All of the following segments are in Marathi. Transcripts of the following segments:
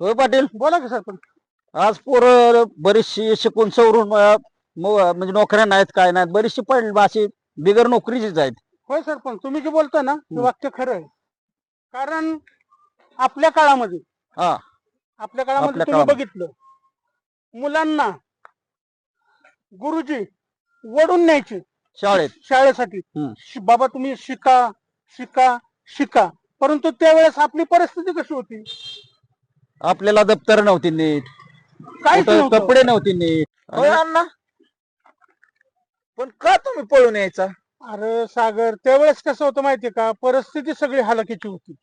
होय पाटील, बोला की सरपंच. आज पोरं बरीचशी शिकून सवरून म्हणजे नोकऱ्या नाहीत, काय नाहीत, बरीचशी पडली अशी बिगर नोकरीचीच आहेत. होय सरपंच, तुम्ही जे बोलताय ना ते हम्म. वाक्य खरं आहे. कारण आपल्या काळामध्ये हा, आपल्या काळामध्ये आपल्या तुम्ही काळामध्ये. बघितलं, मुलांना गुरुजी वडून न्यायचे शाळेत. शाळेसाठी. हम्म. बाबा तुम्ही शिका शिका शिका. परंतु त्यावेळेस आपली परिस्थिती कशी होती? आपल्याला दप्तर नव्हती नीट, काहीच कुठं नव्हतं. कपडे नव्हती नीट. होय अण्णा, पण का तुम्ही पळून यायचा? अरे सागर, त्यावेळेस कसं होतं माहितीये का, परिस्थिती सगळी हालाकीची होती.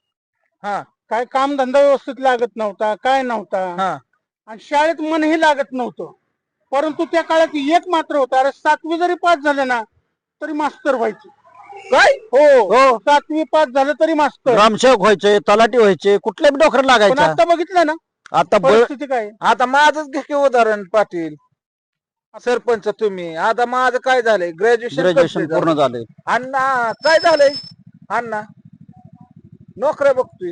हा काय काम धंदा व्यवस्थित लागत नव्हता, काय नव्हता, हा आणि शाळेत मनही लागत नव्हतं. परंतु त्या काळात एक मात्र होतं, अरे 7वी जरी पास झाले ना तरी मास्तर व्हायचे. काय? हो, 7वी पास झालं तरी मास्तर. ग्रामसेवक व्हायचे, तलाठी व्हायचे, कुठल्या बी डोकर पण लागायचा. आता बघितलं ना आता परिस्थिती काय आहे? आता माझंच घे की उदाहरण पाटील. सरपंच तुम्ही, आता माझं काय झालंय, ग्रॅज्युएशन पूर्ण झाले. अण्णा काय झालंय? अण्णा नोकऱ्या बघतोय,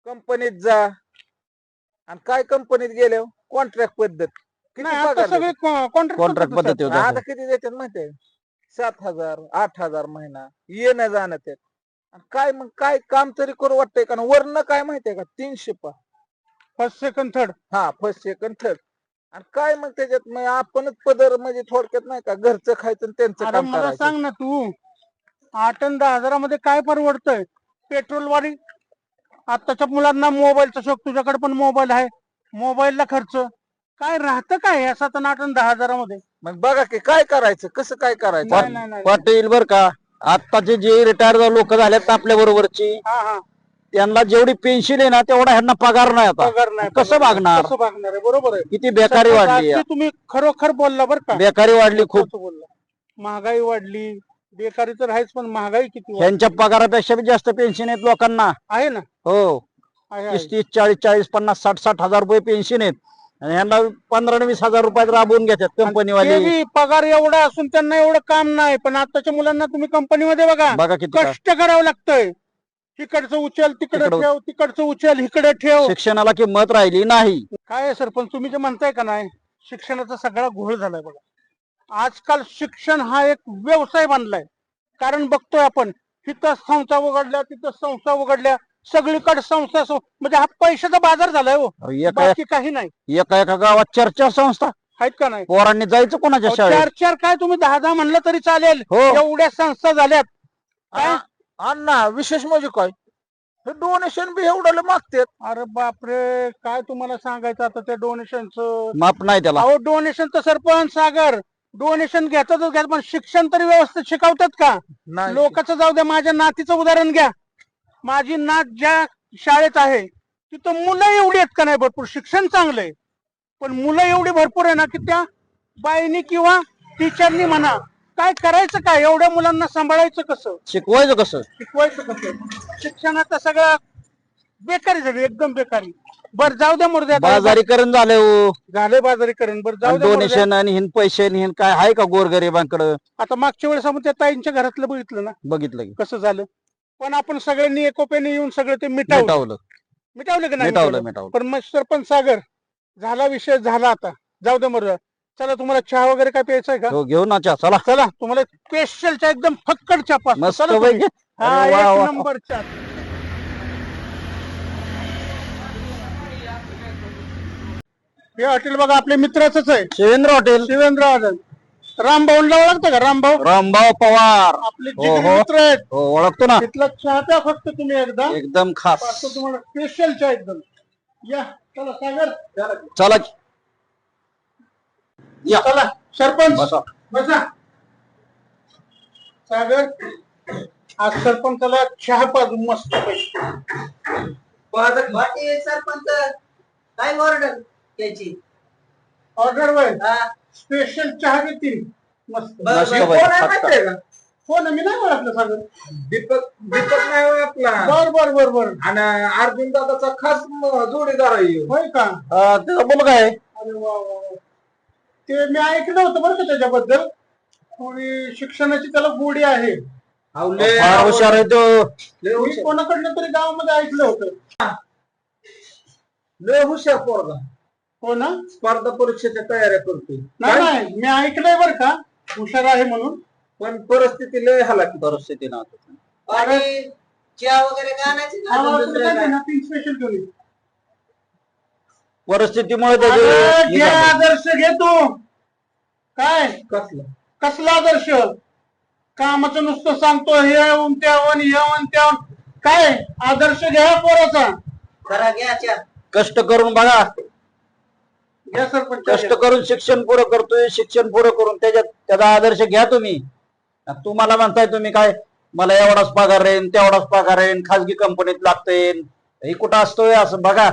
कंपनीत जा, आणि काय कंपनीत गेल्या कॉन्ट्रॅक्ट पद्धत. किती नाही, आता पगार सगळे कॉन्ट्रॅक्ट कॉन्ट्रॅक्ट पद्धती देतात? होत्या. आता किती देतात माहितीये? 7,000 8,000 महिना येणं जाणं त्यात. आणि काय मग काय काम तरी करू वाटतंय का? वरनं काय माहितीये का, 300 फर्स्ट सेकंड थर्ड. हा, फर्स्ट सेकंड थर्ड. आणि काय मग त्याच्यात मग आपणच पदर म्हणजे थोडक्यात नाही का, घरचं खायचं आणि त्यांचं अरे काम मला करायचं. सांग ना तू, 8 आणि 10,000 काय परवडतंय? पेट्रोलवाली, आताच्या मुलांना मोबाईलचा शौक, तुझ्याकडे पण मोबाईल आहे, मोबाईलला खर्च, काय राहतं काय या 7 आणि 8 आणि 10,000? मग बघा की काय करायचं, कसं काय करायचं? नाही, नाही, नाही. पाटील बर का, आताचे जे रिटायर लोक झालेत आपल्या बरोबरची, हा हा, त्यांना जेवढी पेन्शन आहे ना तेवढा ह्यांना पगार नाही. आता पगार नाही. कसं पगार नाही. भागणार? कसं भागणार आहे? बरोबर आहे. किती बेकारी सरपंच, वाढली. अगदी तुम्ही खरोखर बोलला बरं का. बेकारी वाढली खूप. महत्त्वाचं बोलला. महागाई वाढली, बेकारी तर आहेच, पण महागाई किती वाढली ह्यांच्या पगारापेक्षा बी जास्त पेन्शन आहेत लोकांना. आहे ना. हो, आहे, 30 40 40 50 60 हजार रुपये पेन्शन आहेत, आणि ह्यांना 15 20 हजार रुपयात राबवून घेतात ते कंपनीवाले. बी पगार एवढा असून त्यांना एवढं काम नाही. पण आताच्या मुलांना तुम्ही कंपनीमध्ये बघा, बघा किती का- कष्ट करावं लागतंय. तिकडचं उचल तिकडे तिकडं- ठेव, तिकडचं उचल इकडे ठेव. शिक्षणाला किंमत राहिली नाही. काय आहे सरपंच, तुम्ही जे म्हणताय का नाही, शिक्षणाचा सगळा घोळ झालाय बघा. आजकाल शिक्षण हा एक व्यवसाय बनलाय. कारण बघतोय आपण, तिथं संस्था उघडल्या, तिथं संस्था उघडल्या, सगळीकडे संस्था म्हणजे हा पैशाचा बाजार झालाय हो, एका बाकी काही नाही. एका एका गावात चर्चा संस्था, आहेत का नाही? पोरांनी जायचं कोणाच्या शाळेत? 4 काय तुम्ही 10 म्हणलं तरी चालेल, हो. एवढ्या संस्था झाल्यात. काय? अण्णा विशेष म्हणजे काय, डोनेशन बी एवढं मागतात. अरे बापरे, काय तुम्हाला सांगायचं आता त्या डोनेशनचं. माप नाही त्याला. अहो डोनेशन तर सरपंच सागर, डोनेशन घेतातच घ्या, पण शिक्षण तरी व्यवस्थित शिकवतात का? नाही लोकांचं जाऊ द्या, माझ्या नातीचं उदाहरण घ्या. माझी नात ज्या शाळेत आहे तिथं मुलं एवढी आहेत का नाही, भरपूर शिक्षण चांगलं आहे, पण मुलं एवढी भरपूर आहे ना की त्या बाईनी किंवा टीचरनी म्हणा, काय करायचं काय, एवढ्या मुलांना सांभाळायचं कसं, शिकवायचं कसं? शिकवायचं कसं? शिक्षणाचं सगळं बेकारी झाली, एकदम बेकारी. बर जाऊ द्या मुर्द्या, बाजारीकरण झालंय हो. झाले बाजारीकरण. बरं जाऊ द्या मुर्द्या. डोनेशन आणि हिन पैसे आणि हिन काय आहे का गोरगरिबांकडे? आता मागच्या वेळेस आपण त्या ताईंच्या घरातलं बघितलं ना बघितलं की कसं झालं. पण आपण सगळ्यांनी एकोप्याने येऊन सगळं ते मिटावलं मिटावलं का नाही? मिटावलं मिटावलं. पण मग सरपंच सागर, झाला विषय झाला, आता जाऊ दे मुर्द्या. चला, तुम्हाला चहा वगैरे काय प्यायचा आहे का? हो, घेऊ ना चहा, चला. चला, तुम्हाला स्पेशल चहा, एकदम फक्कड चहा पाचतो. मस्त चला तुम्ही. पैकी. हा, अरे वा, एक वा. नंबर चहा. हे हॉटेल बघा आपल्या मित्राचंच आहे, शिवेंद्र हॉटेल. शिवेंद्र हॉटेल. रामभाऊला ओळखता का? रामभाऊ रामभाऊ पवार. आपले हो, जिगरी हो. मित्र आहेत. हो, ओळखतो ना. तिथला चहा प्या फक्त तुम्ही एकदा, एकदम खास. पाचतो तुम्हाला स्पेशल चहा एकदम. या, चला सागर, चला की. या. चला सरपंच बसा. बसा. सागर, आज सरपंचाला चहा पाजू मस्त पैकी. सरपंच काय ऑर्डर त्याची? ऑर्डर वर स्पेशल चहा घेतील मस्त. मस्त कोण पैकी, आहे फक्त. माहितीये का? हो ना, मी नाही ओळखलं सागर. दीपक नाही होय आपला, बर बर बर बर. आणि अर्जुन दादाचा खास जोडीदार आहे ह्यो. होय का? त्याचा मुलगा आहे. अरे वा वा वा. ते मी ऐकलं होतं बरं का त्याच्याबद्दल, थोडी शिक्षणाची त्याला गोडी आहे. अहो, लय फार हुशार आहे तो. लय मी हुशार. कोणाकडनं तरी गावामध्ये ऐकलं होतं. लय हुशार पोरगा, हो ना? स्पर्धा परीक्षेच्या तयाऱ्या करतोय. नाही नाही, मी ऐकलंय बर का हुशार आहे म्हणून. पण परिस्थिती लय हालाकी. परिस्थिती नव्हती. आणि चहा वगैरे काय आणायची का? आम्हाला अजून तुला दुसरं काय काय? ना, तीन स्पेशल घेऊन ये. परिस्थितीमुळे अरे, त्याचे घे आदर्श घे तू. काय कसलं कसला आदर्श? कामाचं नुसतं सांगतो हे येऊन त्यावन येऊन त्यावन. काय आदर्श घ्या पोराचा. करा घ्या चहा. कष्ट करून बघा, घ्या सरपंच. कष्ट करून शिक्षण पुरं करतोय, शिक्षण पुरं करून त्याचा आदर्श घ्या तुम्ही. तुम्हाला म्हणताय तुम्ही काय मला एवढाच पगार येईन तेवढाच पगार येईन, खाजगी कंपनीत लागतोय, हे कुठं असतोय असं बघा.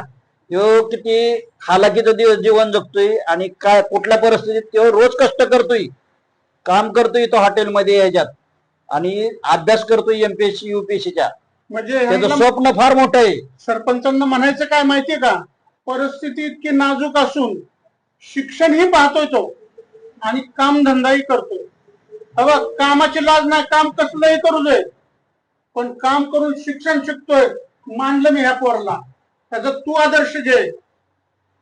तो किती हालाकीचं दिवस जीवन जगतोय आणि काय कुठल्या परिस्थितीत तो रोज कष्ट करतोय, काम करतोय तो हॉटेलमध्ये ह्याच्यात आणि अभ्यास करतोय एमपीएससी युपीएससीच्या. म्हणजे त्याचं ह्यांना स्वप्न फार मोठं आहे. सरपंचांना म्हणायचं काय माहितीये का, परिस्थिती इतकी नाजूक असून शिक्षणही पाहतोय तो आणि कामधंदाही करतोय. बघ, कामाची लाज नाही, काम कसलंही करू दे, पण काम करून शिक्षण शिकतोय. मानलं मी ह्या पोरला. त्याचा तू आदर्श घे.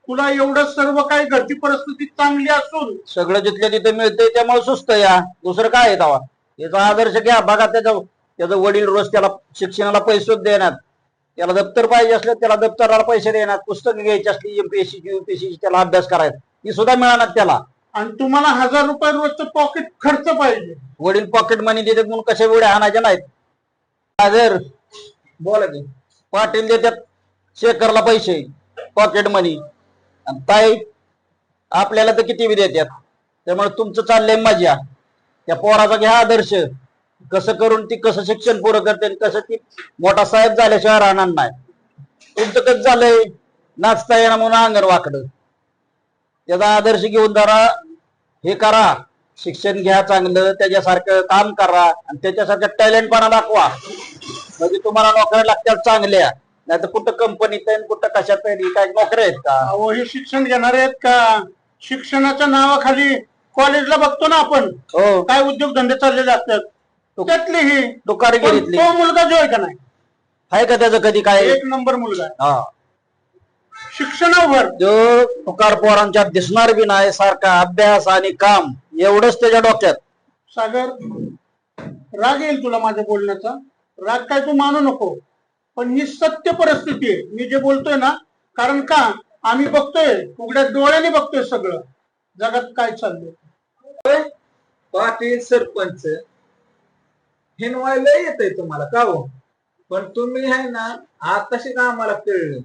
तुला एवढं सर्व काही घरची परिस्थिती चांगली असून सगळं जिथल्या तिथे मिळतंय त्यामुळे सुस्त या, दुसरं काय आहे तेव्हा. याचा आदर्श घ्या बघा. त्याचं वडील रोज त्याला शिक्षणाला पैसे देणार, त्याला दप्तर पाहिजे असलं त्याला दप्तराला पैसे देणार, पुस्तकं घ्यायची असली एमपीएससी युपीएससी त्याला अभ्यास करायचा ती सुद्धा मिळणार त्याला. आणि तुम्हाला 1000 रुपये रोजचं पॉकेट खर्च पाहिजे. वडील पॉकेट मनी देतात म्हणून कशा वेळी आणायच्या नाहीत. जर बोला की. पाटील देतात शेखरला पैसे पॉकेट मनी, आणि ताई आपल्याला तर किती बी देतात. त्यामुळे तुमचं चाललंय मजा. त्या पोराचा घ्या आदर्श, कसं करून ती कसं शिक्षण पुरं करते आणि कसं ती मोठा साहेब झाल्याशिवाय राहणार नाही. तुमचं कसं झालंय नाचता येणं म्हणून अंगण वाकडं. त्याचा आदर्श घेऊन जरा हे करा, शिक्षण घ्या चांगलं, त्याच्यासारखं काम करा आणि त्याच्यासारखं टॅलेंटपणा दाखवा, म्हणजे तुम्हाला नोकऱ्या लागतात चांगल्या. नाही तर कुठं कंपनीत आहे कुठं कशात तरी काय नोकऱ्या आहेत का? अहो, हे शिक्षण घेणारे आहेत का? शिक्षणाच्या नावाखाली कॉलेजला बघतो ना आपण, हो, काय उद्योगधंदे चाललेले असतात. त्यातली ही तो कारागिरीतली तो मुलगा जो आहे का नाही, आहे का त्याचं कधी काय? एक नंबर मुलगा आहे हा, शिक्षणावर. जो तुकार पोरांच्यात दिसणार बी नाही सारखा अभ्यास आणि काम एवढंच त्याच्या डोक्यात. सागर, राग येईल तुला माझ्या बोलण्याचा, राग काय तू मानू नको, पण ही सत्य परिस्थिती आहे मी जे बोलतोय ना. कारण का, आम्ही बघतोय, उघड्या डोळ्याने बघतोय सगळं जगात काय चाललंय. पाटील सरपंच हिनवायला येतंय तुम्हाला का हो? पण तुम्ही आहे ना आताशी का आम्हाला कळलं,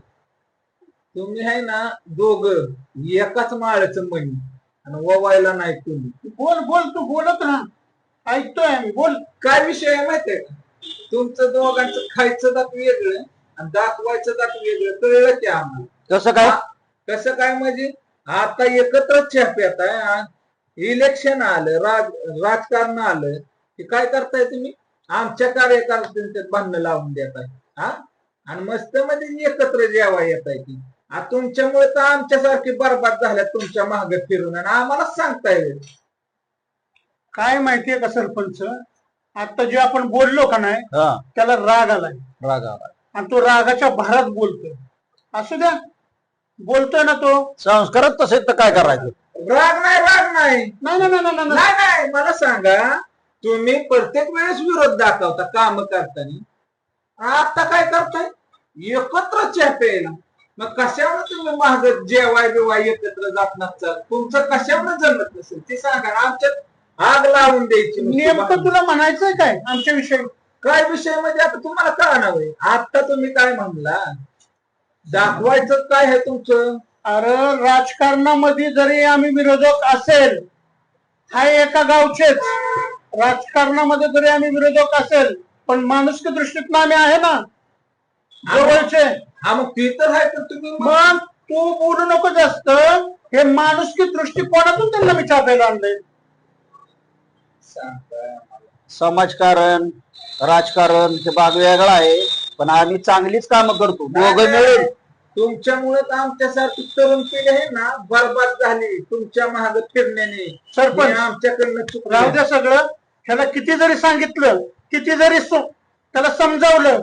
तुम्ही आहे ना दोघं एकाच माळ्याचं मणी आणि ववायला नाही तुम्ही. बोल बोल, तू बोलत राहा, ऐकतोय आम्ही, बोल. काय विषय आहे माहितीये का, तुमचं दोघांचं खायचं दात वेगळं आणि दाखवायचं दात वेगळं. कळलं की आम्हाला. कसं काय? कसं काय म्हणजे आता एकत्र छाप येत आहे, इलेक्शन आलं, राजकारण आलं की काय करताय तुम्ही, आमच्या कार्यकर्त्यांच्यात भांडणं लावून देताय. हा, आणि मस्त मध्ये एकत्र जेवा येत आहे की तुमच्यामुळे तर आमच्यासारखी बरबाद झाल्या तुमच्या मागे फिरून, आणि आम्हाला सांगताय. काय माहितीये का सरपंच, आता जे आपण बोललो का नाही हा, त्याला राग आलाय राग आला. आणि तो रागाच्या भरात बोलतोय. असू द्या, बोलतोय ना तो. संस्कारात तसे तर काय करायचं? राग नाही, राग नाही, नाही नाही नाही नाही नाही. नाही नाही. मला सांगा, तुम्ही प्रत्येक वेळेस विरोध दाखवता काम करताना, आता काय करताय एकत्र चॅप यायला. मग कशावर तुम्ही महाग जेवाय बिवाय एकत्र जात नसतात, तुमचं कशावर जमत नसेल ते सांगा. आमच्यात आग लावून द्यायची नेमकं तुला म्हणायचंय काय आमच्या विषयी? काय विषय म्हणजे आता तुम्हाला कळणार आहे. आता तुम्ही काय म्हणला, दाखवायचं काय आहे तुमचं? अरे, राजकारणामध्ये जरी आम्ही विरोधक असेल, हाय एका गावचेच, राजकारणामध्ये जरी आम्ही विरोधक असेल, पण माणुसकी दृष्टीतून आम्ही आहे ना जवळचे. हा, मग ती तर आहे. तर तुम्ही मग तू बोलू नको जास्त. हे माणुसकी दृष्टिकोनातून त्यांना मी छापायला आणलंय. समाजकारण राजकारण ते भाग वेगळा आहे, पण आम्ही चांगलीच कामं करतो दोघं मिळून. तुमच्यामुळे तर आमच्यासारखी तरुण पिढी आहे ना बरबाद झाली तुमच्या महाग फिरण्याने. सरपंच, आमच्याकडनं चुकलं. राहू द्या सगळं. ह्याला किती जरी सांगितलं, किती जरी त्याला समजावलं,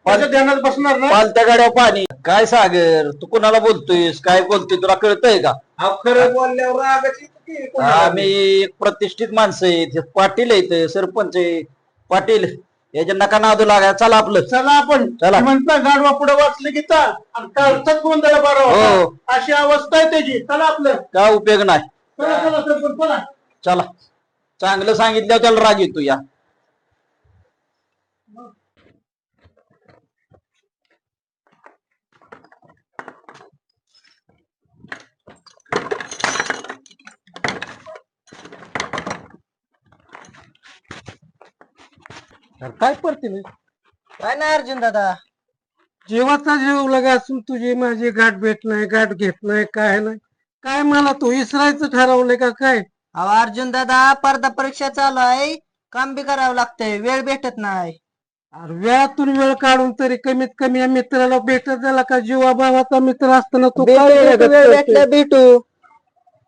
त्याच्या ध्यानात बसणार ना. पालत्या गाड्यावर पाणी काय सागर तू कुणाला बोलतोयस काय बोलतोय तुला कळतंय का अहो खरं बोलल्यावर रागाची किती कोणाला आम्ही एक प्रतिष्ठित माणसं आहेत हे पाटील आहेत सरपंच आहे पाटील याच्या नका नादू लागा चला आपलं चला आपण चला. म्हणता गाडवा पुढे वाचले की चाल आणि कालचाच गोंधळ बरा होता. हो. अशी अवस्था आहे त्याची. चला आपलं काय उपयोग नाही चला चला सरपंच चला. चला चांगलं सांगितल्यावर त्याला राग येतो या काय पडते काय नाही अर्जुन दादा. जीवाचा जीव लगा असून तुझी माझी गाठ भेट नाही गाठ घेत नाही काय नाही काय मला तू इसरायचं ठरवलंय का काय. अहो अर्जुन दादा स्पर्धा परीक्षा चालू आहे, काम बी करावं लागतंय, वेळ भेटत नाही. अरे वेळातून वेळ काढून तरी कमीत कमी या मित्राला भेटत झाला का जीवाभावाचा मित्र असताना तू काय वेळ करतोय? भेटला भेटू.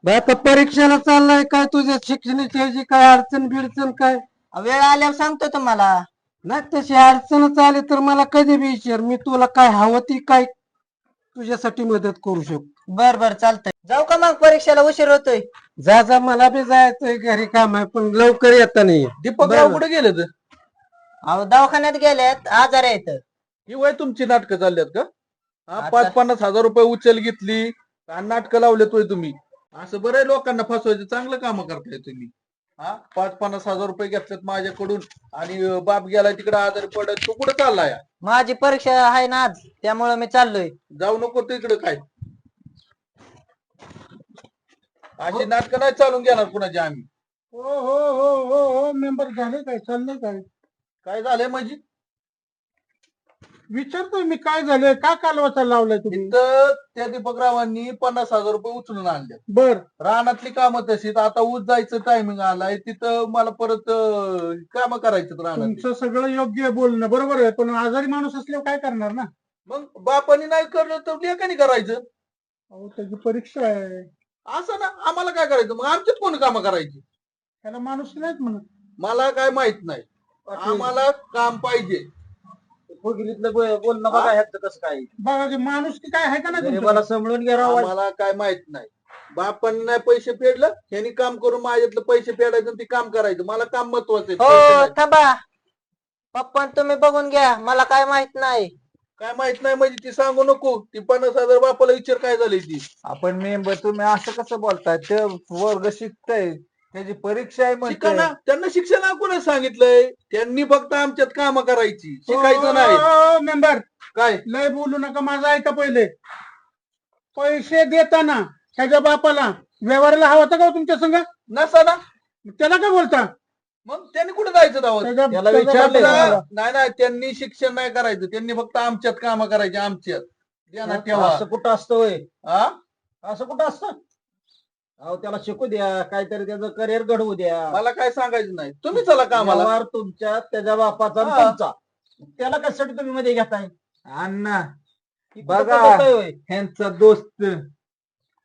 बरं, आता परीक्षेला चाललाय काय तुझ्या शिक्षणाची ह्याची काय अडचण बिडचण काय वेळ आल्यावर सांगतो तुम्हाला. नाही तशी अडचणच आली तर मला कधी बी विचार मी तुला काय हवं ती काय तुझ्यासाठी मदत करू शकतो. बर बर चालतंय. जाऊ का मग, परीक्षेला उशीर होतोय. जा जा मला बी जायचंय घरी काम आहे पण लवकर येता नाही. दीपकराव कुठे गेले तर अहो दवाखान्यात गेल्यात, आजार आहेत. ही वय तुमची नाटकं चालल्यात का आता- 5-50 हजार रुपये उचल घेतली आणि नाटकं लावलेत होय तुम्ही असं बरं लोकांना फसवायचं चांगलं काम करताय तुम्ही. 5-50 हजार रुपये घेतलेत माझ्याकडून आणि बाप गेलाय तिकडे आजारी पडत तू कुठे चाललाय माझी परीक्षा आहे ना आज, त्यामुळे मी चाललोय. जाऊ नको तिकडे काय अशी नाटकं नाही चालून घेणार कुणाची आम्ही. हो हो हो हो हो मेंबर झाले काय चाललंय काय काय झालंय म्हणजे विचारतोय मी काय झालंय का कालवाचा लावलाय तुम्ही. तिथं त्या दीपकरावांनी 50 हजार रुपये उचलून आणले. बर रानातली कामं तशीच आता ऊस जायचं टायमिंग आलाय तिथं मला परत काम करायचं रानात. तुमचं सगळं योग्य आहे बोलणं बरोबर आहे पण आजारी माणूस असल्यावर काय करणार ना. मग बापानी नाही करलं तर लेकानी करायचं. अहो त्याची परीक्षा आहे असं ना आम्हाला काय करायचं मग आमच्यात कोणी कामं करायची. त्याला माणूस नाहीत म्हणत. मला काय माहित नाही आम्हाला काम पाहिजे. फुगिरीतलं बोलणं बघा ह्याचं कसं काय बघा की माणूस की काय आहे का नाही तुमचं? गरीबाला समजून घ्या राव. आम्हाला काय माहित नाही. बापाने नाही पैसे फेडलं ह्यांनी काम करून माझ्यातलं पैसे फेडायचं आणि ते काम करायचं. मला काम महत्वाचं आहे, पैसे हो नाही. थांबा पप्पा, तुम्ही बघून घ्या, मला काय माहित नाही. काय माहित नाही म्हणजे ती सांगू नको. ती 50 हजार बापाला विचार काय झाली ती. आपण मेंबर तुम्ही असं कसं बोलताय ते वर्ग शिकताय त्याची परीक्षा आहे शिका म्हणते ना त्यांना शिक्षण कोणी सांगितलंय. त्यांनी फक्त आमच्यात काम करायची शिकायचं नाही. हो, मेंबर काय लय बोलू नका माझं ऐका पहिले. पैसे देताना त्याच्या बापाला व्यवहाराला हवा होता का हो तुमच्या संग. नसा ना त्याला काय बोलता मग त्यांनी कुठे जायचं दावत. त्याच्या- त्याला त्याच्या विचारलंय बापाला- तुम्हाला. नाही नाही त्यांनी शिक्षण नाही करायचं. त्यांनी फक्त आमच्यात काम करायचे आमच्यात. ध्यानात ठेवा. असं कुठं असतं होय हा? असं कुठं असतं अहो त्याला शिकू द्या काहीतरी त्याचं करिअर घडवू द्या. मला काय सांगायचं नाही. तुम्ही चला कामाला. व्यवहार तुमच्या त्याच्या बापाचा आणि हा. तुमचा. त्याला कशासाठी तुम्ही मध्ये घेताय अण्णा ही कुठं बघा. पद्धत आहे होय? ह्यांचा दोस्त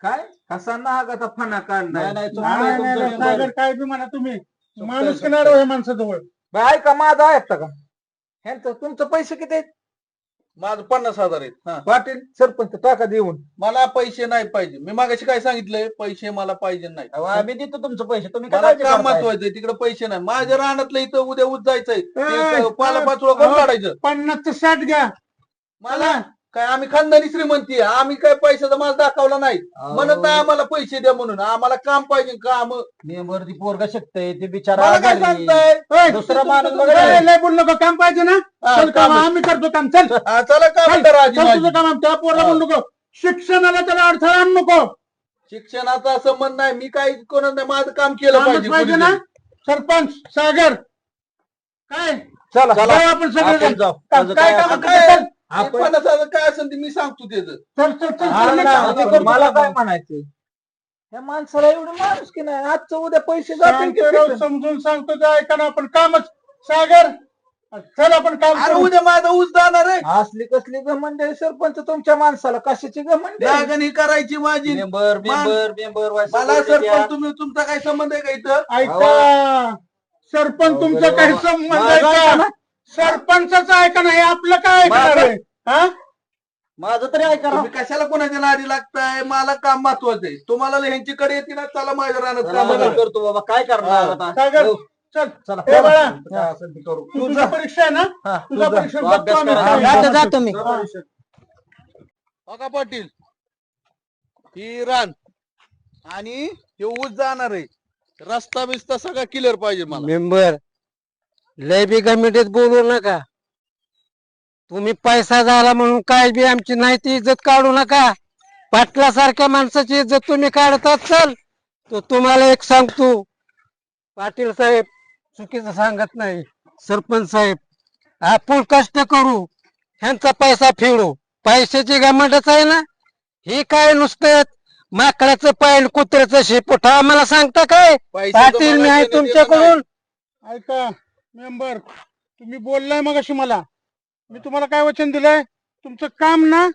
काय कसा नागाचा फणा नाही काढलाय. नाही नाही, नाही, नाही, तुमचं सागर काय बी म्हणा तुम्ही माणूस चुकतंय. किनार आहे माणसाजवळ. बाय का माझा ऐकता का ह्यांचं तुमचं पैसे किती आहेत माझं 50 हजार आहेत. हा. पाटील सरपंच टाका देऊन. मला पैसे नाही पाहिजे. मी मागाशी काय सांगितलंय पैसे मला पाहिजे नाही. अहो, आम्ही देतो तुमचे पैसे तुम्ही काय मला काळजी काम करताय? महत्वाचं आहे. तिकडे पैसे नाही. माझ्या रानातलं इथं उद्या उच जायचंय. ए, पाला पाचोळा कोण अहो, काढायचं. 50 60 घ्या. मला काय आम्ही खानदानी श्रीमंती आहे. आम्ही काय पैशाचा माल दाखवला नाही. अहो, म्हणत नाही आम्हाला पैसे द्या म्हणून. आम्हाला काम पाहिजे काम. मेंबर ती पोरगा शकतंय ते बिचारा मला काय आजारी. सांगताय. ए, दुसरा माणूस तुमचं- बघा. ए, लय बोलू नका काम पाहिजे ना. हा, चल काम काम. आम्ही करतो काम चल. हा, चला काम चल, करा आजी चल तुझं माझी. काम त्या पोरला बोलू नको. शिक्षणाला त्याला अडथळा आणू नको. शिक्षणाचा संबंध नाही. मी काही कोणाला नाही. माझं काम केलं कामच पाहिजे पाहिजे ना. कोणीतरी. सरपंच सागर काय चला चला. जाऊ आपण सगळे आपण जाऊ. काय त्याचं काय काय काम आता काय चल आपण- 50,000 काय असेल ते मी सांगतो त्याचं. चल चल चल हा चल, ना, चल. ते करतो. मला काय म्हणायचं ह्या माणसाला एवढं माणूस की नाही आजचं उद्या पैसे जातील की शांतराव फिरतील? समजून सांगतो ते ऐका ना आपण कामच सागर चल आपण काम अरे करू. उद्या माझा ऊस जाणार आहे. असली कसली घमंड आहे सरपंच तुमच्या माणसाला कशाची घमंड आहे? लागण ही करायची माझी. मेंबर मेंबर मेंबर मला सरपंच तुम्ही तुमचा काय संबंध आहे का इथं. ऐका सरपंच तुमचा काही संबंध आहे माझा का ऐका ना. सरपंचाचं ऐका नाही आपलं काय ऐकणार आहे? हा? माझं तरी ऐका राव. तुम्ही कशाला कोणाच्या नादी लागताय? मला काम महत्वाचं आहे. तुम्हाला ह्यांच्याकडे येते ना, चला माझ्या रानात चला, काम मदत करतो बाबा, काय करणार आता? काय कर? हो, चल चला. ए बाळा, काय असेल ते करू. तुझा परीक्षा आहे ना? हा, तुझा तुझा. परीक्षा तू बघतो अभ्यास आम्ही. करा. जातो जातो मी. बघा पाटील, ही रान आणि हे ऊस जाणार आहे. रस्ता बिस्ता सगळा क्लिअर पाहिजे मला. मेंबर लय बी गमिटीत बोलू नका. तुम्ही पैसा झाला म्हणून काय बी आमची नाही ती इज्जत काढू नका. पाटलासारख्या माणसाची इज्जत तुम्ही काढत असाल तर तुम्हाला एक सांगतो, पाटील साहेब चुकीचं सांगत नाही, सरपंच साहेब आपण कष्ट करू, ह्यांचा पैसा फेडू. पैशाची गमंडच आहे ना, हे काय नुसतं माकडाचं पाय कुत्र्याचं शेपूट आम्हाला सांगता काय? पाटील मी आहे तुमच्याकडून. ऐका मेंबर, तुम्ही बोललाय मग अशी मला, मी तुम्हाला काय वचन दिलंय? तुमचं काम ना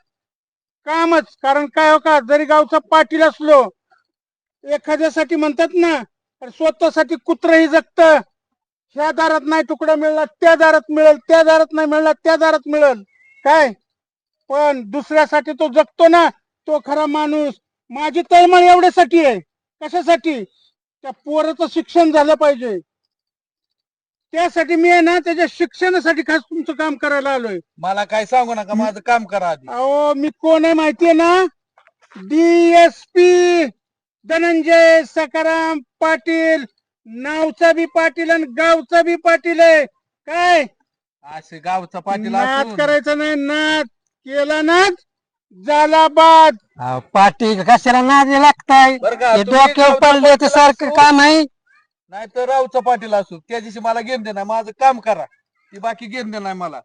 कामच. कारण काय हो का, जरी गावचा पाटील असलो, एखाद्यासाठी म्हणतात ना, तर स्वतःसाठी कुत्रही जगत. ह्या दारात नाही तुकडा मिळला त्या दारात मिळेल, त्या दारात नाही मिळला त्या दारात मिळेल. काय पण दुसऱ्यासाठी तो जगतो ना, तो खरा माणूस. माझी तळमळ एवढ्यासाठी आहे. कशासाठी? त्या पोराचं शिक्षण झालं पाहिजे. त्यासाठी मी आहे ना, त्याच्या शिक्षणासाठी खास तुमचं काम करायला आलोय. मला काय सांगू नका, माझं काम करा आधी. अहो मी कोण आहे माहितीये ना? DSP धनंजय सकाराम पाटील. नावचा बी पाटील आणि गावचा बी पाटील आहे. काय असे गावचा पाटील नाद असून करायचा नाही, नाद केला नाद झाला बाद. पाटील कशाला नादी लागताय? बरं का, हे तुम्ही डोक्यावर गावचा पडले पाटील सारखं असू, काम आहे. नाही तर रावचा पाटील असू, त्या दिवशी मला घेऊन दे ना, माझं काम करा. ती बाकी घेऊन दे नाही मला.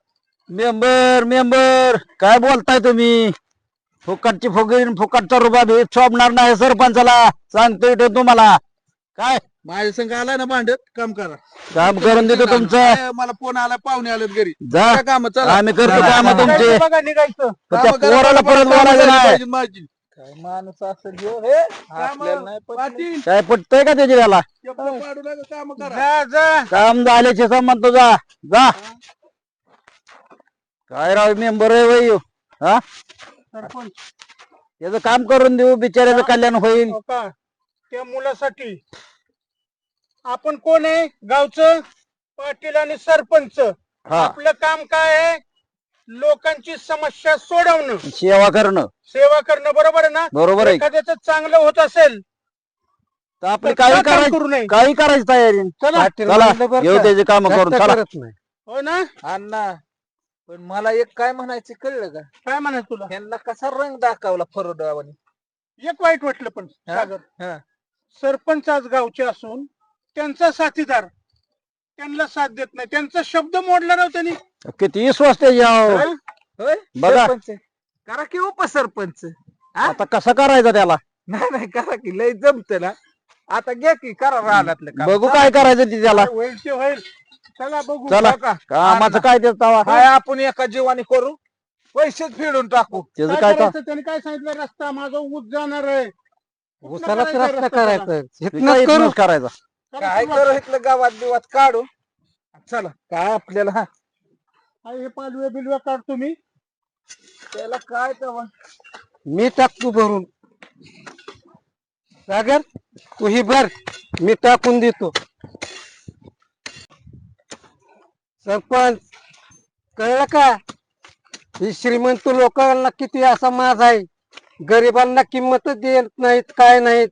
मेंबर काय बोलताय तुम्ही? फुकटची फुगीन फुकटचा रुबाब हे शोभणार नाही सरपंचाला, सांगतोय तो तुम्हाला. काय माझ्या संघ आलाय ना भांडत, काम करा. काम करून देतो तुमचं. काय, मला फोन आला, पाहुणे आलेत घरी. जा, काम चला. आम्ही करतो काम तुमचे. निघायचं बघा निघायचं. पण त्या कामं करा, पोराला मला परत कामं बोलायचं झाली नाही. पाहिजे माझी. काय माणूस असं घेऊ हे आपल्याला नाही पटलं. पाटील, काय पटतंय का त्याची त्याला? चप्पल पाडू नका, काम करा. जा जा. काम झाल्याचे संबंध तुझा. जा. काय राव मेंबर आहे वय हा? सरपंच त्याचं काम करून देऊ, बिचाऱ्याचं कल्याण होईल. हो का? त्या मुलासाठी आपण कोण आहे? गावचं पाटील आणि सरपंच. हा, आपलं काम काय आहे? लोकांची समस्या सोडवणं, सेवा करणं. सेवा करणं. बरोबर आहे ना? बरोबर आहे. एखाद्याचं चांगलं होत असेल तर आपली तर काही का काम करायची करू नये? काही करायची तयारी. चला. पाटील चला म्हणलं बरं येऊ का, त्याचे काम करून. कष्ट चला करत नाही. हो ना? अण्णा, पण मला एक काय म्हणायचं कळलं का? काय म्हणायचं तुला? ह्यांना कसा रंग दाखवला फरोडावानी. एक वाईट वाटलं पण हा? सागर, हा. सरपंच आज गावचे असून त्यांचा साथीदार त्यांना साथ देत नाही. त्यांचा शब्द मोडला राव त्यांनी. किती स्वस्त याव. हा? होय बघा. सरपंच करा की उपसरपंच. आता कसं करायचं त्याला? नाही करा की लय जमत ना. आता घ्या की करा रानातलं काम. बघू काय करायचं ते त्याला. होईल ते होईल. चला बघू. चला बघा. कामाचं काय ते तवा. काय आपण एका जीवाने करू, पैसेच फेडून टाकू. त्याचं काय काय करायचं? त्यांनी काय सांगितलं? रस्ता माझा ऊस जाणार आहे. कुठनं उसालाच करायचं रस्ता रस्ता त्याला? करायचं. ते इथनंच काय करू. इथनंच करायचा. चला काय सुरुवात. करू इथलं गावात बिवात काढू. चला काय आपल्याला हा, हे पालवे बिलवे काढ तुम्ही. त्याला काय तेव्हा. मी टाकतो भरून. सागर तू ही भर, मी टाकून देतो. सरपंच कळलं का? ही श्रीमंत लोकांना किती असा माज आहे, गरिबांना किंमत देत नाहीत, काय नाहीत.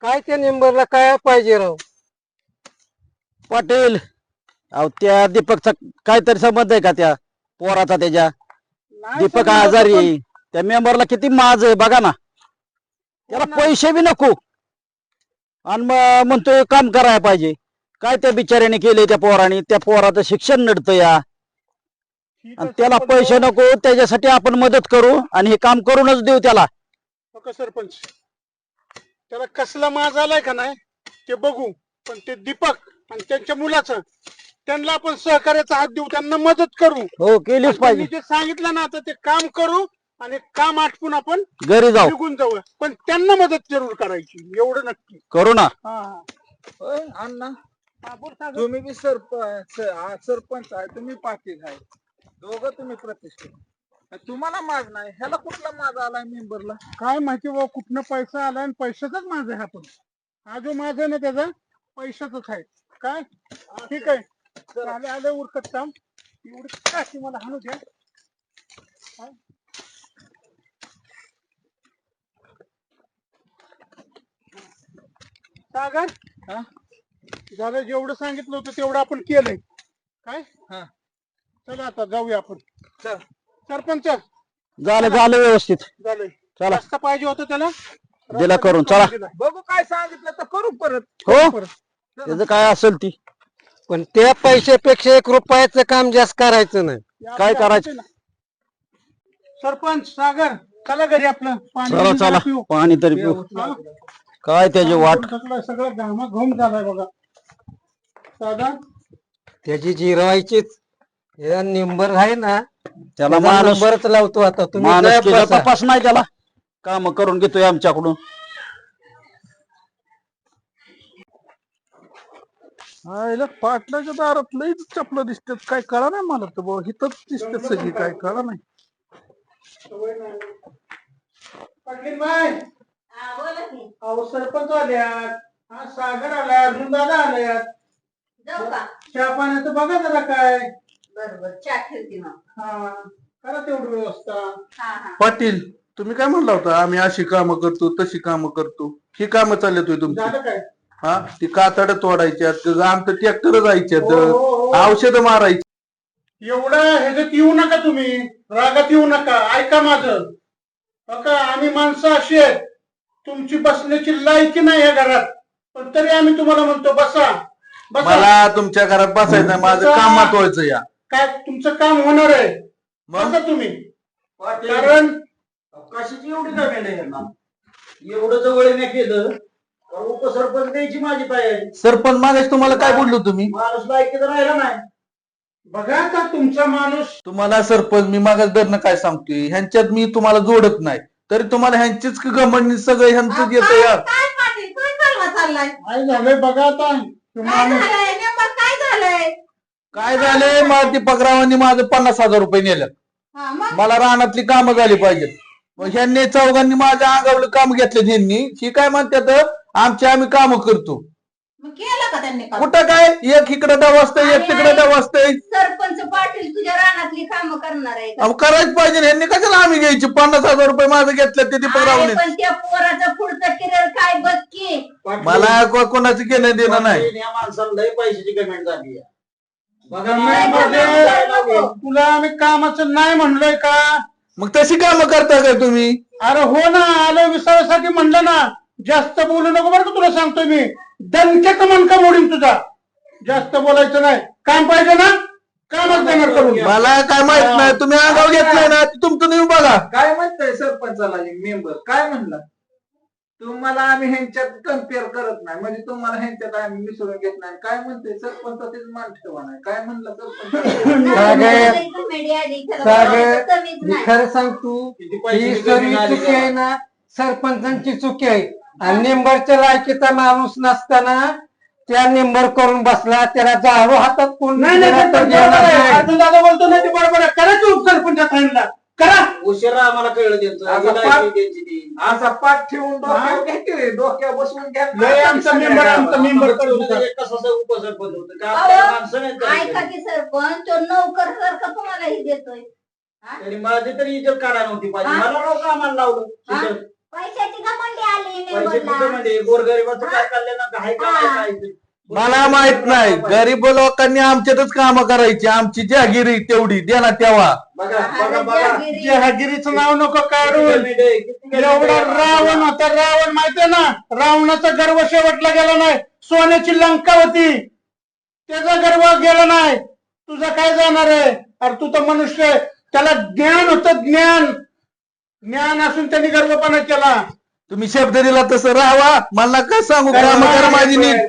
काय त्या मेंबरला काय पाहिजे राव? पाटील अहो त्या दीपकचा काहीतरी संबंध आहे का त्या पोराचा? त्याच्या नाही दीपक समजलं आजारी पण- आहे. त्या मेंबरला किती माज आहे बघा ना. त्याला हो ना. पैसे बी नको आणि मग म्हणतोय काम करायला पाहिजे. काय त्या बिचाऱ्याने केले त्या पोराने? त्या पोराचं शिक्षण नडतं या, ठीक आणि आहे त्याला सरपंच. पैसे नको, त्याच्यासाठी आपण मदत करू आणि हे काम करूनच देऊ त्याला. हो का सरपंच? त्याला कसला माज आलाय का नाही ते बघू. पण ते दीपक आणि त्यांच्या मुलाचं, त्यांना आपण सहकार्याचा हात देऊ, त्यांना मदत करू. हो केलीच आणि त्यांनी पाहिजे. जे सांगितलं ना, आता ते काम करू आणि काम आटपून आपण घरी जाऊ निघून जाऊ. पण त्यांना मदत जरूर करायची, एवढं नक्की. करू ना. हा, हा. होय अण्णा, हा, बोल सागर. तुम्ही बी सरपंच आहे, तुम्ही पाटील आहे, दोघं तुम्ही प्रतिष्ठित. तुम्हाला माज नाही, ह्याला कुठला माज आलाय मेंबरला? काय माहिती बाबा कुठनं पैसा आलाय आणि पैशाचाच माझा आहे. आपण हा जो माझा ना त्याचा पैशाचाच आहे. काय ठीक आहे, आले आले उरकत काम. एवढी काशी मला हाणू द्या. काय? सागर हा? झालं, जेवढं सांगितलं होतं तेवढं आपण केलंय. काय हा. चला आता जाऊया आपण. चल. सरपंच झालं झालं व्यवस्थित. झालंय. चला. रस्ता पाहिजे होता त्याला, दिला रस्ता करून, दिला. चला. बघू काय सांगितलं तर करू परत. हो परत. त्याचं काय असेल ती. पण त्या पैशापेक्षा 1 रुपयाचं काम जास्त करायचं नाही. या काय आपल्या करायचं? हातात आहे ना. सरपंच सागर चला घरी आपलं पाणी चला बिणी जरा चला पिऊ. पाणी तरी पिऊ. हा? काय त्याची वाट. सगळं सगळं घामाघूम झालाय बघा. दादा त्याची जिरवायचीच हे निंबर आहे ना, त्याला त्याचा माणूस नंबरच लावतो आता. तुम्ही माणूस गप बसा. तपास नाही त्याला. काम करून घेतोय आमच्याकडून. आईला पाटलाच्या दारात लई चपलं दिसतात, काय कळा नाही मला तर बाबा, हिथंच दिसतात सगळी, काय कळा नाही. पाटील बाय अहो सरपंच आल्यात, हा सागर आलाय, अर्जुन दादा आल्यात. चहा पाण्याचं बघा जरा काय. हा करा तेवढी व्यवस्था. पाटील तुम्ही काय म्हणला होता, आम्ही अशी कामं करतो तशी कामं करतो, ही कामं चालले तुमची? झालं काय? हा, ती कातड तोडायच्यात, आमचं ट्रॅक्टर जायच्यात, हो, हो, हो. औषध मारायची. एवढं ह्याच्यात येऊ नका तुम्ही, रागात येऊ नका. ऐका माझं. बघा आम्ही माणसं अशी आहेत, तुमची बसण्याची लायकी नाही या घरात, पण तरी आम्ही तुम्हाला म्हणतो बसा बसा. मला तुमच्या घरात बसायचं नाही, माझं बसा. काम महत्वाचं या. काय तुमचं काम होणार आहे, मग बसा तुम्ही. पाटील, कारण कशाची एवढी कमी नाही यांना. एवढं जवळीने केलं तर उपसरपंच द्यायची माझी तयारी. सरपंच मागायच तुम्हाला काय बोललो तुम्ही? माणूस लायकीचा राहिला नाही. बघा आता तुमचा माणूस. तुम्हाला सरपंच मी मागास धरणं काय सांगतोय, ह्यांच्यात मी तुम्हाला जोडत नाही, तरी तुम्हाला ह्यांचीच गमंडी सगळं ह्यांचं येतं यार. काय झालंय बघा आता. तो माणूस काय झालंय, मला दीपकरावांनी माझं 50,000 रुपये नेलं. मला रानातली कामं झाली पाहिजेत. मग ह्यांनी चौघांनी माझ्या अंगावलं काम घेतले. ह्यांनी ही काय म्हणतात, आम्ही काम करतो. केलं का त्यांनी काम? कुठं काय, एक इकडे डवासतंय, एक तिकडे डवासतंय. सरपंच पाटील तुझ्या रानातली कामं करणार आहे का? अहो करायच पाहिजे. ह्यांनी कशाला आम्ही घ्यायची? 50,000 रुपये माझं घेतलं ते अरे दीपकरावने. पण त्या पोराचा पुढचा करिअर काय बघ की. पाटील, मला कोणाचं घेणं देणं नाही. पाटील, या माणसाला लय पैशाची पेमेंट झाली आहे. बघा नाही म्हणजे तुला आम्ही कामाचं नाही म्हणलोय का? मग तशी कामं करता काय तुम्ही? अरे हो ना, आलो विसाव्यासाठी म्हणलं ना. जास्त बोलू नको बरं का, तुला सांगतोय मी. दणक्याचा मनका मोडीन तुझा. जास्त बोलायचं नाही. काम पाहिजे ना, कामच देणार करून. मला काय माहित नाही, तुम्ही अंगावर घेतलंय ना, ते तुमचं तुम्ही बघा. काय म्हणताय सरपंचाला मेंबर, काय म्हणला तुम्हाला? आम्ही ह्यांच्यात कम्पेअर करत नाही, म्हणजे तुम्हाला ह्यांच्यात आम्ही मिसळून घेत नाही. काय म्हणते सरपंचाचीच मान ठेवा नाही, काय म्हणलं सरपंच? सागर, कॉमेडी आली खरं सागर, बोलायचं कमीच मी नाही. खरं सांगतो, किती ही पैशाची सर्व जमीन आली चुकी आहे ना, सरपंचांची चुकी आहे. आणि निंबरच्या लायकीचा माणूस नसताना त्या निंबर करून बसला, त्याला झाडू हातात कोण नाही नाही, दिला ते तर बरोबर देणार आहे. नाही. अर्जुन दादा बोलतो ना, ते बरोबर आहे. करा तू सरपंचात सांगितलं करा. उशिरा आम्हाला कळलं त्यांचं. आता ही लायकी पाट- त्यांची ती. असा पाठ ठेवून डोक्यावर घ्या की, डोक्यावर बसवून घ्या. लय आमचा मेंबर, आमचा मेंबर करून तुम्ही टाक. कसं असं उपसरपंच होतं का? आपल्याला माणसं नाहीत का? ऐका की सरपंच, तो नोकर सारखा तुम्हाला ही देतोय. तरी माझी तरी इज्जत काढायला नव्हती पाहिजे. मला नव्हतं आम्हाला लावलं. हा? इज्जत. पैशाची घमंडी आली पैसे कुठं मेंबरला. म्हणजे गोरगरिबाचं काय चाललंय ना, काय करायचं? मला माहित नाही, गरीब लोकांनी आमच्यातच कामं करायची. आमची जहागिरी तेवढी द्या ना तेव्हा. बघा बघा बघा. जहागिरीचं नाव नको काढून. किती एवढा रावण होता, रावण माहितीये ना, रावणाचा गर्व शेवटला गेला नाही. सोन्याची लंका होती, त्याचा गर्व गेला नाही. तुझा काय जाणार आहे? अरे तू तर मनुष्य आहे. त्याला ज्ञान होतं, ज्ञान. ज्ञान असून त्यांनी गर्वपणा केला. तुम्ही शब्द दिला तसं राहावा. मला काय सांगू, काम करा माझी नीट.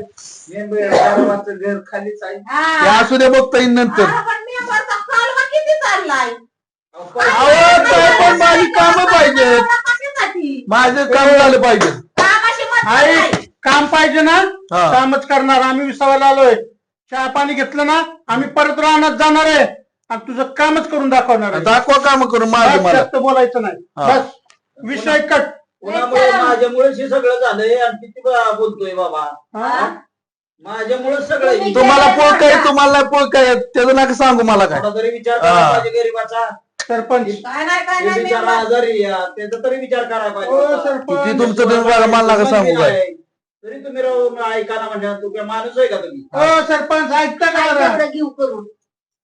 मेंबर गावाचं घर खालीच आहे. ते असू दे, बघता येईल नंतर. अरे पण मेंबरचा कालवा किती चाललाय? अहो, काय पण माझी कामं पाहिजेत. कशासाठी? माझं काम झालं पाहिजे. कामाशी मतलब आई नाही. काम पाहिजे ना हा. कामच करणार. आम्ही विसावायला आलोय, चहा पाणी घेतलं ना आम्ही परत राहण्यात जाणार आहे आणि तुझं कामच करून दाखवणार आहे. दाखवा काम करून माझे बस, मला. जास्त बोलायचं नाही. हा. बस विषय कट. कुणामुळे माझ्यामुळेच हे सगळं झालंय आणि किती बोलतोय बाबा. हा? माझ्यामुळेच सगळं हे. तुम्हाला पोळ काय तुम्हाला नाही पोळ काय त्याचं नका सांगू मला काय. थोडा तरी विचार करा पाहिजे गरीबाचा. सरपंच काय नाही काय ते नाही बिचारा आजारी आहे, त्याचा तरी विचार करायला पाहिजे ओ होता. किती सरपंच तुमचं तुम्ही बघा, मला नका सांगू काय. तरी तुम्ही राहून ऐका ना म्हणजे तू काय माणूस आहे का तुम्ही? ओ सरपंच ऐकता का जरा? तेवढं घेऊ करून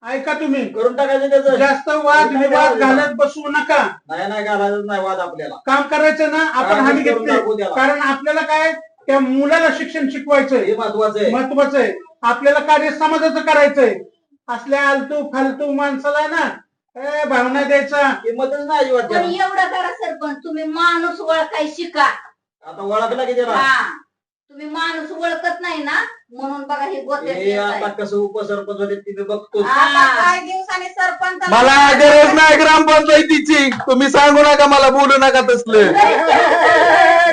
ऐका तुम्ही, करून टाकायचं त्याचं. जास्त वाद विवाद घालत बसू नका. नाही घालायचं नाही वाद आपल्याला. काम करायचं ना आपण काम हमी करून दाखवू घेतली, द्याला. कारण आपल्याला काय त्या मुलाला शिक्षण शिकवायचंय, हे महत्वाचं आहे. महत्वाचं आहे. आपल्याला कार्य समाजाचं करायचंय. असल्या आलतू फालतू माणसाला ना भावना द्यायचा. किंमतच नाही अजिबात पण त्याला. एवढं करा सरपंच, तुम्ही माणूस ओळखाय शिका. आता ओळखला की त्याला. हा, तुम्ही माणूस ओळखत नाही ना म्हणून बघा हे गोत्यात हे येत आता आहे. कसं उपसरपंच होते ते मी बघतो. आता काही दिवसांनी सरपंच मला गरज नाही ग्रामपंचायतीची. तुम्ही सांगू नका, मला बोलू नका तसलं.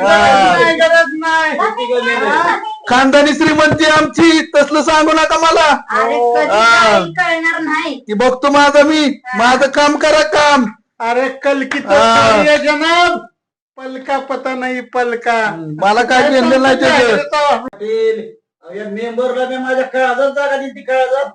नाही, गरज नाही. किती गरज आहे. खानदानी श्रीमंती आमची, तसलं सांगू नका मला. अरे कधी हा. काही कळणार नाही. ती बघतो माझं मी. माझं काम करा काम. अरे कल की तो हा. सारी है जनाब, पल का पता नाही पल का. मला काय घेणं नाही त्याचं. पाटील, या मेंबरला मी माझ्या काळजात जागा दिली, ती काळजात.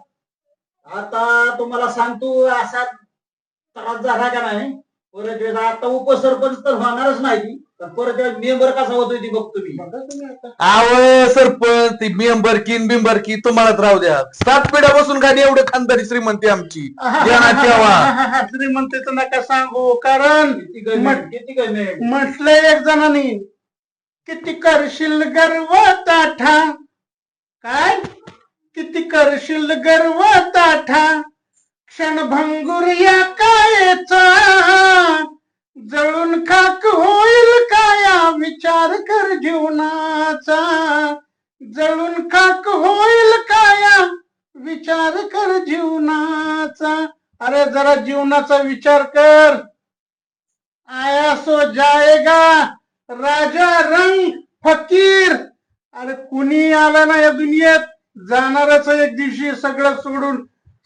आता तुम्हाला सांगतो असा त्रास झाला का नाही परत वेळेस. आता उपसरपंच तर होणारच नाही ती. पण परत मेंबर कसा होतोय ती बघतो मी. बघा तुम्ही आता. आव सरपंच ती बिंबरकी तुम्हालाच राहू द्या. 7 पिढ्या बसून खाली एवढं खानदानी श्रीमंती आमची. ध्यानात ठेवा. श्रीमंतीचं नका सांगू, कारण किती कमी आहे. म्हटलंय एक जणांनी, किती करशील गर्व ताठा, काय किती करशील गर्व ताठा, क्षणभंगुर या कायेचा, जळून खाक होईल काया, विचार कर जीवनाचा, जळून खाक होईल काया, विचार कर जीवनाचा. अरे जरा जीवनाचा विचार कर. आया सो जाएगा राजा रंग फकीर. अरे कुणी आला ना या दुनियेत, जाणारच एक दिवशी सगळं सोडून.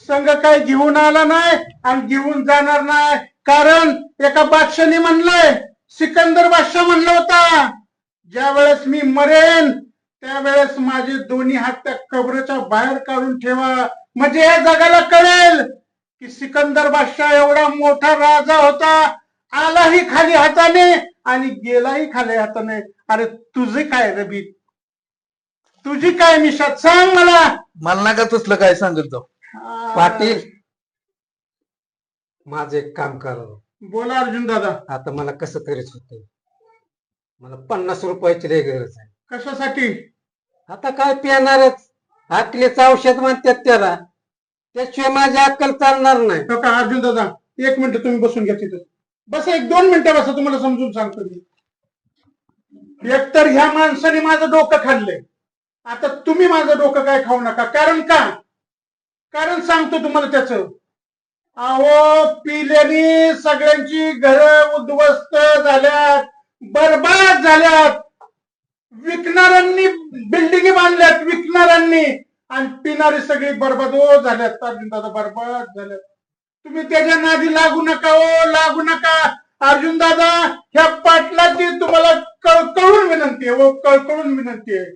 संघ काय घेऊन आला नाही आणि घेऊन जाणार नाही. कारण एका बादशाने म्हणलंय, सिकंदर बादशाह म्हणलं होता, ज्या वेळेस मी मरेन त्यावेळेस माझे दोन्ही हात त्या कबरेच्या बाहेर काढून ठेवा, म्हणजे या जगाला कळेल की सिकंदर बादशाह एवढा मोठा राजा होता, आलाही खाली हाताने आणि गेलाही खाली हाताने. अरे तुझे काय रबी, तुझी काय मिशात सांग मला. मला नका तसलं काय सांगत जाऊ. पाटील, माझं एक काम करा. बोला अर्जुन दादा. आता मला कसं तरीच होत. मला 50 रुपयाची लय गरज आहे. कशासाठी? आता काय पिणारच, अकलेचं औषध म्हणतात त्याला, त्याशिवाय माझी अक्कल चालणार नाही. हो का अर्जुन दादा, 1 मिनिट तुम्ही बसून घ्या तिथं. बस 1-2 मिनिटं बसा, तुम्हाला समजून सांगतो मी. एकतर ह्या माणसाने माझं डोकं खाल्लंय, आता तुम्ही माझं डोकं काय खाऊ नका. कारण का? कारण सांगतो तुम्हाला त्याचं. अहो पिल्याने सगळ्यांची घरं उद्ध्वस्त झाल्यात, बरबाद झाल्यात. विकणाऱ्यांनी बिल्डिंगी बांधल्यात, विकणाऱ्यांनी, आणि पिणारी सगळी बरबाद झाल्यात. अर्जुन दादा बरबाद झाल्यात. तुम्ही त्याच्या नादी लागू नका, ओ लागू नका. अर्जुन दादा, ह्या पाटलाची तुम्हाला कळकळून विनंती आहे, कळकळून विनंती आहे.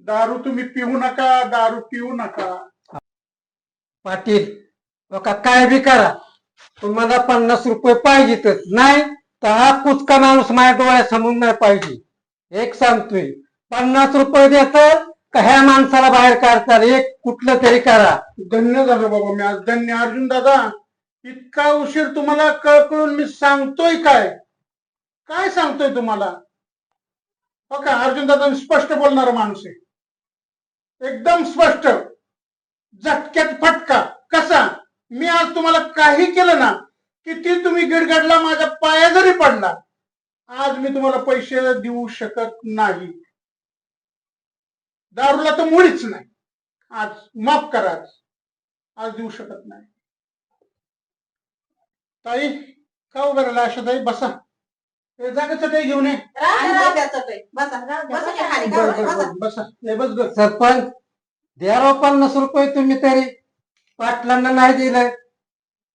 दारू तुम्ही पिऊ नका, दारू पिऊ नका. पाटील, बघा काय बी करा, तुम्हाला 50 रुपये पाहिजेतच. नाही तर हा कुचका माणूस माझ्या डोळ्यासमोर नाही पाहिजे. एक सांगतोय, 50 रुपये देतात का ह्या माणसाला बाहेर काढतात. एक कुठलं तरी करा. धन्य झालो बाबा मी आज, धन्य. अर्जुन दादा, इतका उशीर तुम्हाला कळकळून मी सांगतोय काय काय सांगतोय तुम्हाला. हो का अर्जुन दादा, स्पष्ट बोलणारा माणूस आहे, एकदम स्पष्ट, झटक्यात फटका. कसा? मी आज तुम्हाला काही केलं ना, किती तुम्ही गिडगडला, माझ्या पाया जरी पडला, आज मी तुम्हाला पैसे देऊ शकत नाही. दारूला तर मुळीच नाही. आज माफ करा, आज देऊ शकत नाही. ताई, का उभं राहिला आशाताई? बसा. हे जागा चटई घेऊन ये. बसा हे बस ग. सरपंच द्या राव 50 रुपये तुम्ही तरी पाटलांना नाही दिलं.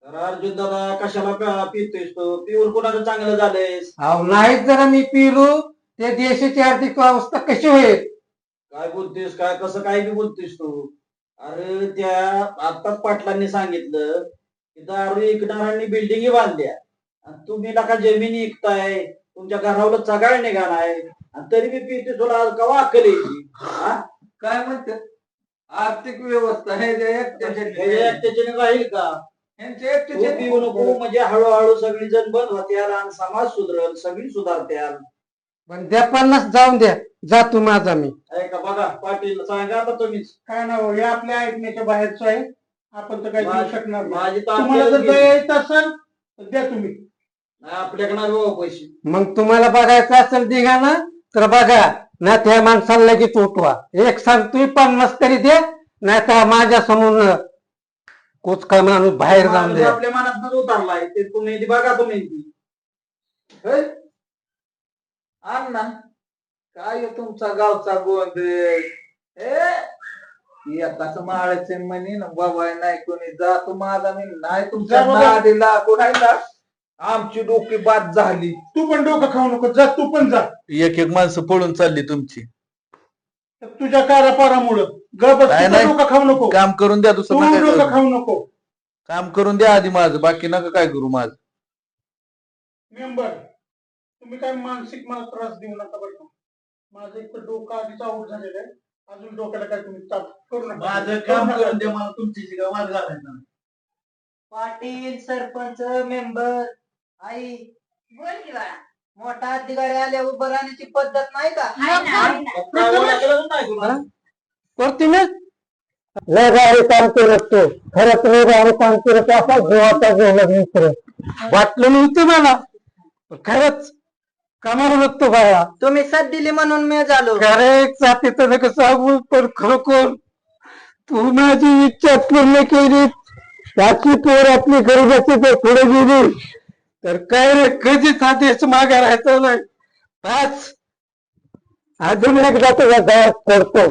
अर्जुन दादा कशाला पितोयस तू? पिऊन कोणाचं चांगलं झालंयस? अहो नाहीच जरा मी पिलो त्या देशाची आर्थिक अवस्था कशी होईल? काय बोलतोयस? काय कसं काय बी बोलतोयस तू? अरे त्या आताच पाटलांनी सांगितलं की दारू विकणाऱ्यांनी बिल्डिंगी बांधल्या आणि तुम्ही नका जमीन विकताय, तुमच्या घरावर चगाळ निघालाय आणि तरी बी पिते. तुला कवा अक्कल यायची? हा? काय म्हणते आर्थिक व्यवस्था हे जे त्याच्याने राहील का? ह्यांचे तू एकट्याचे पिऊ नको म्हणजे हळूहळू सगळी जण बंद होत्याल आणि समाज सुधरल, सगळी सुधारत्याल. पण द्या 50 जाऊन द्या. जातो माझा मी. ऐका बघा पाटील सांगा आता तुम्हीच. काय ना हे आपल्या ऐकण्याच्या बाहेरचं आहे. आपण तर काही देऊ शकणार नाही. माझी तर तुम्हाला जर अक्कलच दया येत असेल तर द्या तुम्ही. नाही, आपल्याकडे नाही बाबा पैसे. मग तुम्हाला बघायचं असेल दिघा ना तर बघा ना, त्या माणसाला लगेच उठवा. एक सांगतोय 50 तरी द्या, नाही तर माझ्या समोर कोचका माणूस बाहेर जाऊन माणूस द्या. आपल्या मनात उतरलाय ते तुम्ही ती बघा तुम्ही ती. अण्णा काय आहे तुमचा गावचा गोंधळ? एकाच माळाचे म्हणे ना बाबा नाही कोणी जातो माझा मी नाही तुमच्या जा बाबा. नादी लागून आहे ना. आमची डोकी बाद झाली. तू पण डोकं खाऊ नको. जा तू पण जा. एक एक माणसं पळून चालली तुमची. तर तुझ्या कारापारामुळं नाही, नाही. डोकं खाऊ नको. काम करून द्या तू दुसरं नका डोकं करू. खाऊ नको. काम करून द्या आधी माझं, बाकी नका काय करू माझं. मेंबर तुम्ही काय मानसिक मला त्रास देऊ नका बरं का. माझं एक डोकं आधीच आऊट झालेलं आहे. अजून डोक्याला काय तुम्ही ताप करू नका. माझं काम करून द्या मला, तुमची शिका वाद घालायचा नाही. पाटील, सरपंच, मेंबर, आई, बोल की बाळा. मोठा अधिकारी आल्या उभं राहण्याची पद्धत नाही का? आहे ना, आहे ना. काय बोलायचं नाही तुला. करते ना लय भारी काम केलं तू. खरंच लय भारी काम केलं तू. असा जीवाचा गेला मित्र वाटलं नव्हतं मला, पण खरंच कामाला लागतो बाया. तुम्ही साथ दिली म्हणून मी झालो. खरे जातीचं नका सांगू, पण खरोखर तू माझी इच्छा पूर्ण केली. त्याची पोर आपली गरीबाची जर पुढे गेली तर काय रे, कधीच हा देश मागे राहायचं नाही. पाच अजून एकदा तुझा दया करतो.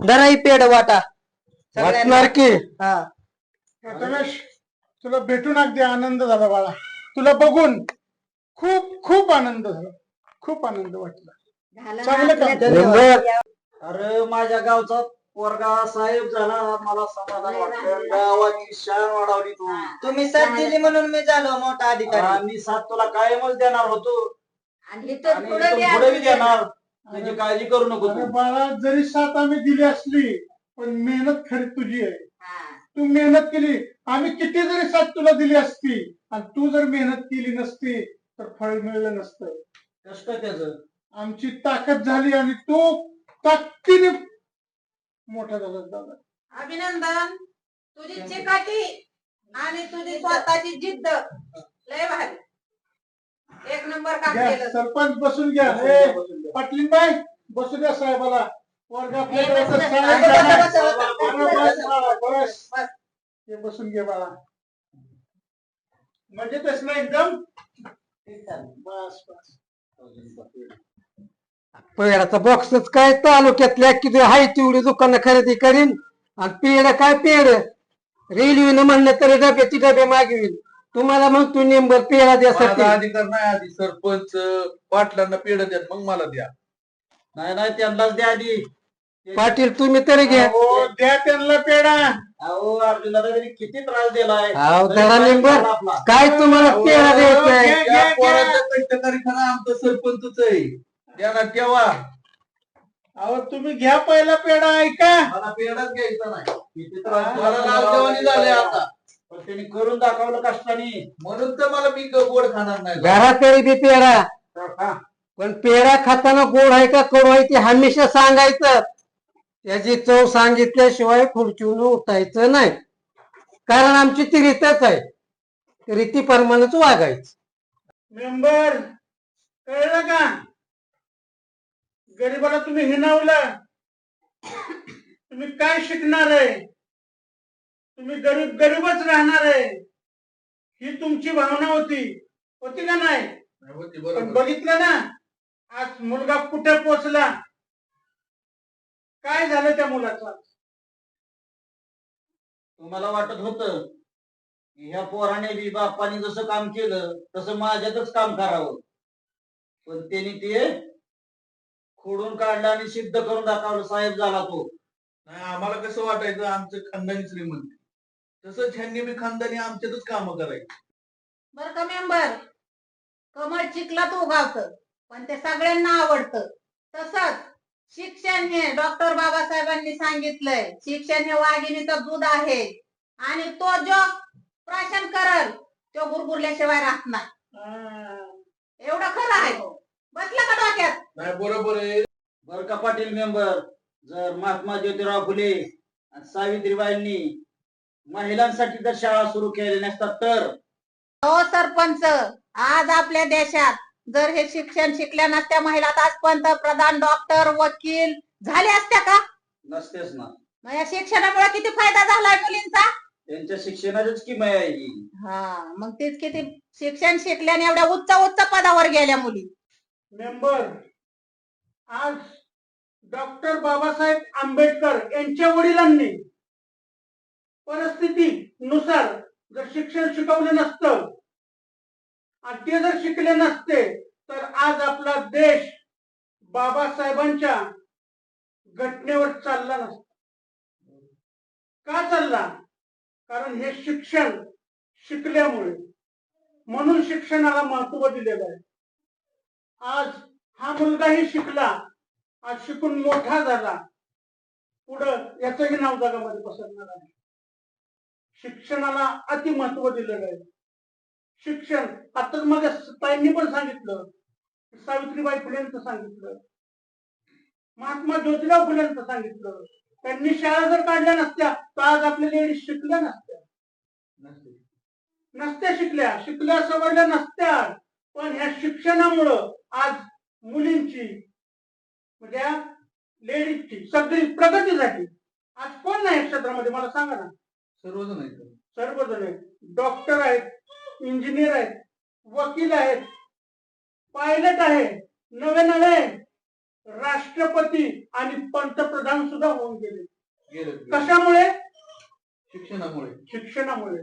जरा ही पेड वाटा सगळ्यांना. वाटणार की हा. रमेश तुला भेटून अगदी आनंद झाला बाळा. तुला बघून खूप खूप आनंद झाला. खूप आनंद वाटला. झालं ना चांगलं काम आपल्या केलं. घरी. अरे माझ्या गावचा पोरगा साहेब झाला, मला समाधान वाटलं. गावाची शान वाढवली तू. तुम्ही साथ दिली म्हणून मी झालो मोठा अधिकारी. आम्ही साथ तुला कायमच देणार होतो आणि इथं आणि पुढे इथून बी पुढे बी अजून देणार. त्याची काळजी करू नको अरे तू. बाळा जरी साथ आम्ही दिली असली पण मेहनत खरी तुझी आहे. हा. तू मेहनत केली. आम्ही किती जरी साथ तुला दिली असती आणि तू जर मेहनत केली नसती तर फळ मिळलं नसतं. कष्ट त्याचं. आमची ताकद झाली आणि तो ताकदीने मोठा झाला दादा. अभिनंदन. तुझी चिकाटी आणि तुझी स्वतःची जिद्द लय भारी. एक नंबर काम घ्या, केलं. सरपंच बसून घ्या. ए, पाटलीन बाई बसू द्या साहेबाला. वर्ग आपल्याकडे आता साहेब बसा, जाणार. बसा, बसा. बस बाळा, बस. हे बसून घे बाळा. म्हणजे तसं ना एकदम बस बस. पेडाचा बॉक्सच काय तालुक्यातल्या किती आहे तेवढी दुकानं खरेदी करीन. आणि पेड काय पेड रेल्वेनं म्हणलं तरी डब्याची डबे मागवीन. तुम्हाला मग तू नेंबर पेढा द्यासाठी माझा अधिकार नाही. आधी सरपंच पाटलांना पेढ द्या, मग मला द्या. नाही नाही त्यांनाच द्या आधी. पाटील तुम्ही तरी घ्या. अहो, द्या त्यांना पेढा. अहो अर्जुनाला तरी किती त्रास दिलाय. अहो, तरी जरा नाही नेंबर झाला आपला. काय तुम्हाला पेढा द्यायचाय? घ्या, त्या घ्या. पोराचं कष्टकरी खरं आमचं सरपंचच आहे. द्या ठेवा. अहो तुम्ही घ्या पहिला पेढा. ऐका मला पेढाच घ्यायचा नाही. किती त्रास मला लालजेवानी झाले आता. पण त्यांनी करून दाखवलं कष्टाने. म्हणून तर मला मी गोड खाणार नाही. घराकडे बी पेढा, हा. पण पेढा खाताना गोड आहे का कडू आहे ते हमेशा सांगायचं. त्याची चव सांगितल्याशिवाय खुर्चीवरून उठायचं नाही. कारण आमची ती रीतच आहे. रीतीप्रमाणेच वागायचं. मेंबर कळलं का? गरीबाला तुम्ही हिणावलं. तुम्ही काय शिकणार आहे? तुम्ही गरीबच राहणार आहे ही तुमची भावना होती का नाही? हो, ती पण बरोबर. बघितलं ना आज मुलगा कुठे पोचला, काय झालं त्या मुलाचं. तुम्हाला वाटत होतं की ह्या पोराने बी बापाने जसं काम केलं तसं माझ्यातच काम करावं, पण त्यांनी ते खोडून काढलं आणि सिद्ध करून दाखवलं. साहेब झाला तो. नाही, आम्हाला कसं वाटायचं आमचं खानदानी श्रीमंत, तसंच ह्यांनी बी खानदानी आमच्यातच काम करायची. बर का मेंबर, कमळ चिखलात उगावतं पण ते सगळ्यांना आवडतं. तसंच शिक्षण हे डॉक्टर बाबासाहेबांनी सांगितलंय, शिक्षण हे वाघिणीचं दूध आहे आणि तो जो प्राशन करल तो गुरगुरल्याशिवाय राहत नाही. एवढं खरं आहे. बसलं का डोक्यात? नाही, बरोबर आहे. बर का पाटील मेंबर, जर महात्मा ज्योतिराव फुले आणि सावित्रीबाईंनी महिलांसाठी जर शाळा सुरू केल्या नसतात तर हो सरपंच, आज आपल्या देशात जर हे शिक्षण शिकल्या नसत्या महिला तर आज पंतप्रधान, डॉक्टर, वकील झाले असत्या का? नसतेच ना. मग या शिक्षणामुळे किती फायदा झालाय मुलींचा. त्यांच्या शिक्षणाचीच किमया आहे ही. हा, मग तेच किती शिक्षण शिकल्याने एवढ्या उच्च उच्च पदावर गेल्या मुली. मेंबर, आज डॉक्टर बाबासाहेब आंबेडकर यांच्या वडिलांनी परिस्थितीनुसार जर शिक्षण शिकवलं नसतं आणि ते जर शिकले नसते तर आज आपला देश बाबासाहेबांच्या घटनेवर चालला नसता. का चालला? कारण हे शिक्षण शिकल्यामुळे, म्हणून शिक्षणाला महत्व दिलेलं आहे. आज हा मुलगाही शिकला, आज शिकून मोठा झाला, पुढं याचंही नाव जगामध्ये पसरणार आहे. शिक्षणाला अति महत्व दिलेलं आहे. शिक्षण आता मग ताईंनी पण सांगितलं, सावित्रीबाई फुलेंचं सांगितलं, महात्मा ज्योतिराव फुलेंचं सांगितलं. त्यांनी शाळा जर काढल्या नसत्या तर आज आपल्या लेडीज शिकल्या नसत्या शिकल्या सवरल्या नसत्या. पण ह्या शिक्षणामुळं आज मुलींची म्हणजे लेडीजची सगळी प्रगती झाली. आज कोण नाही क्षेत्रामध्ये मला सांगा ना. सर्वजण आहेत. सर्वजण आहेत. डॉक्टर आहेत, इंजिनियर आहेत, वकील आहेत, पायलट आहे, नवे नवे राष्ट्रपती आणि पंतप्रधान सुद्धा होऊन गेले. कशामुळे? शिक्षणामुळे.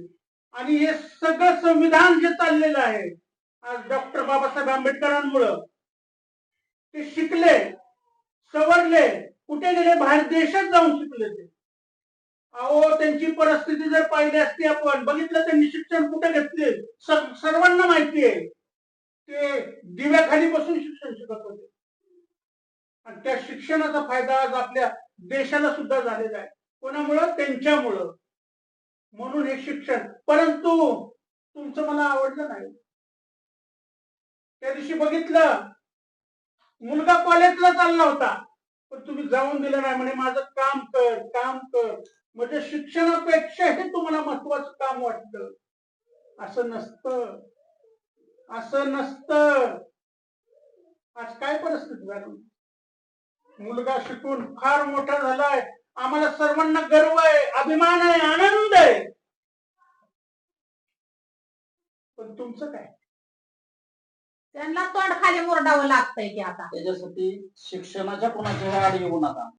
आणि हे सगळं संविधान जे चाललेलं आहे आज डॉक्टर बाबासाहेब आंबेडकरांमुळं. ते शिकले, सवरले, कुठे गेले? बाहेर देशात जाऊन शिकले ते. अहो, त्यांची परिस्थिती जर पाहिली असती, आपण बघितलं त्यांनी शिक्षण कुठे घेतले सर्वांना माहिती आहे. ते दिव्याखाली बसून शिक्षण शिकत होते आणि त्या शिक्षणाचा फायदा आज आपल्या देशाला सुद्धा झालेला आहे. कोणामुळं? त्यांच्यामुळं. म्हणून हे शिक्षण. परंतु तुमचं मला आवडलं नाही. त्या दिवशी बघितलं मुलगा कॉलेजला चालला होता पण तुम्ही जाऊन दिलं नाही, म्हणे माझं काम कर. म्हणजे शिक्षणापेक्षाही तुम्हाला महत्वाचं काम वाटतं. असं नसतं. आज काय परिस्थिती झाली? मुलगा शिकून फार मोठा झालाय, आम्हाला सर्वांना गर्व आहे, अभिमान आहे, आनंद आहे. पण तुमचं काय? त्यांना तोंड खाली मुरडावं लागतंय की आता. त्याच्यासाठी शिक्षणाच्या कोणाच्या आड येऊ नका.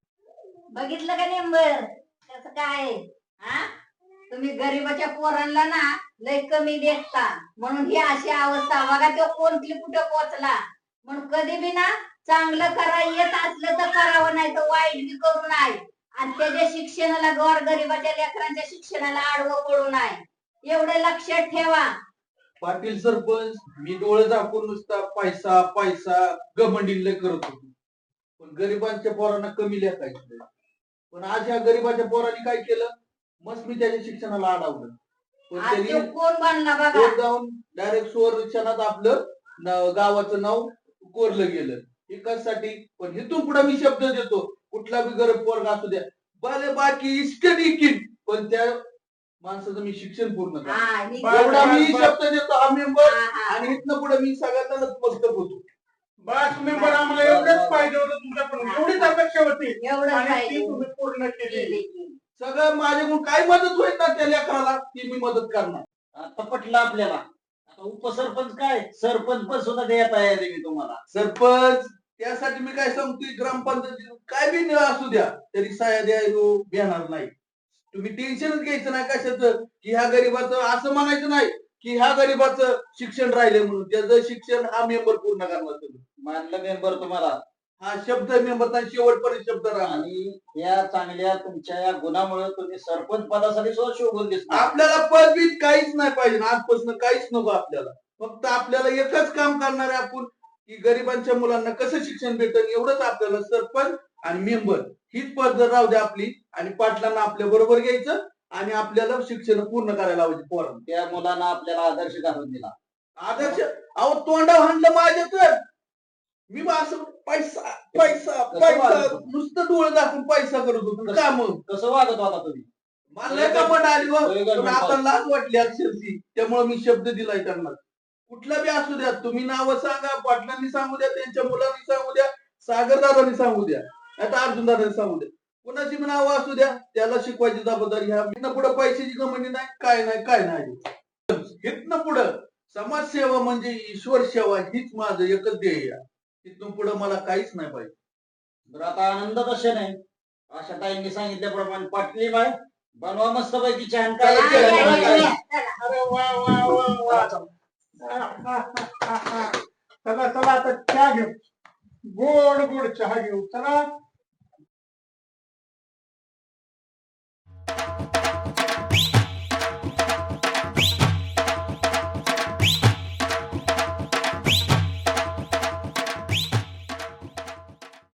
बघितलं का नेंबर कसं काय? हा, तुम्ही गरीबाच्या पोरांना ना लय कमी देखता म्हणून ही अशी अवस्था. बघा तो कोणती कुठे पोचला. म्हणून कधी बी ना चांगलं करा, येत असलं तर करावं, नाही तर वाईट बी करू नये. आणि त्याच्या शिक्षणाला, गरीबाच्या लेकरांच्या शिक्षणाला आडवं पडू नये, एवढं लक्षात ठेवा. पाटील सरपंच, मी डोळे झाकून नुसता पैसा पैसा गमंडीला करत होतो, पण गरिबांच्या पोरांना कमी लेखायचं. पण आज ह्या गरिबाच्या पोरांनी काय केलं? मस्त मी त्याच्या शिक्षणाला अडवलं. पण आज त्यांनी तो कोण बनला बघा. जाऊन डायरेक्ट सुवर्णक्षणात आपलं गावाचं नाव कोरलं गेलं. एकासाठी. पण इथून पुढे मी शब्द देतो, कुठला बी गरीब पोरगा असू द्या, भले बाकी इस्टेट इकीन, पण त्या माणसाचं मी शिक्षण पूर्ण करतो. एवढा मी शब्द देतो हा मेंबर. आणि इथनं पुढे मी सगळ्यांना नतमस्तक होतो. बस मेंबर, आम्हाला एवढंच पाहिजे होतं तुमच्याकडून, एवढीच अपेक्षा होती आणि ती तुम्ही पूर्ण केली. सगळं माझ्याकडून काय मदत होईल ना त्या लेकराला ती मी मदत करणार. आता पटलं आपल्याला. आता उपसरपंच काय सरपंच पण सुद्धा द्या तयार आहे मी तुम्हाला. सरपंच त्यासाठी मी काय सांगतोय, ग्रामपंचायत काय बी असू द्या तरी साया द्यायला देणार नाही. तुम्ही टेन्शनच घ्यायचं नाही कशाचं, की ह्या गरीबाचं असं म्हणायचं नाही की ह्या गरीबाचं शिक्षण राहिले म्हणून. त्याचं शिक्षण हा मेंबर पूर्ण करणार. तुम्ही मानलं मेंबर तुम्हाला. हा शब्द मेंबरचा शेवटपर्यंत शब्द राहणार. आणि या चांगल्या तुमच्या या गुणामुळे तुम्ही सरपंच पदासाठी सुद्धा शोभून दिसणार. आपल्याला पदवीत काहीच नाही पाहिजे, आजपासून काहीच नको आपल्याला. फक्त आपल्याला एकच काम करणार आहे आपण, की गरिबांच्या मुलांना कसं शिक्षण भेटेल एवढंच आपल्याला. सरपंच आणि मेंबर हीच पद जर राहू द्या आपली, आणि पाटलांना आपल्या बरोबर घ्यायचं आणि आपल्याला शिक्षण पूर्ण करायला लावायचे पोरांना. त्या मुलांना आपल्याला आदर्श घालून दिला. आदर्श अहो तोंडा हाणलं माझ्या तर मी असं पैसा पैसा पैसा नुसतं डोळे दाखवून पैसा करत होतो का मग. कसं वागत होता तुम्ही? मला लय कपट आली हो, पण आता लाज वाटली अक्षरशी. त्यामुळे मी शब्द दिलाय त्यांना. कुठला बी असू द्या, तुम्ही नावं सांगा, पाटलांनी सांगू द्या, त्यांच्या मुलांनी सांगू द्या, सागरदादांनी सांगू द्या, आता अर्जुनदादांनी सांगू द्या, कोणाची बी नावं असू द्या, त्याला शिकवायची जबाबदारी ह्या. इथनं पुढे पैशाची कमानी नाही, काय नाही काय नाही. इथनं पुढं समाजसेवा म्हणजे ईश्वर सेवा हीच माझं एकच ध्येय आहे. तिथून पुढे मला काहीच नाही पाहिजे. बरं आता आनंद कसे नाही अशा टाइमने सांगितल्याप्रमाणे पाटली बाय बनवा मस्त पैकी छान काय. या, या, या, या. अरे वा वा वा वा. चला चला आता चहा घेऊ, गोड गोड चहा घेऊ. चला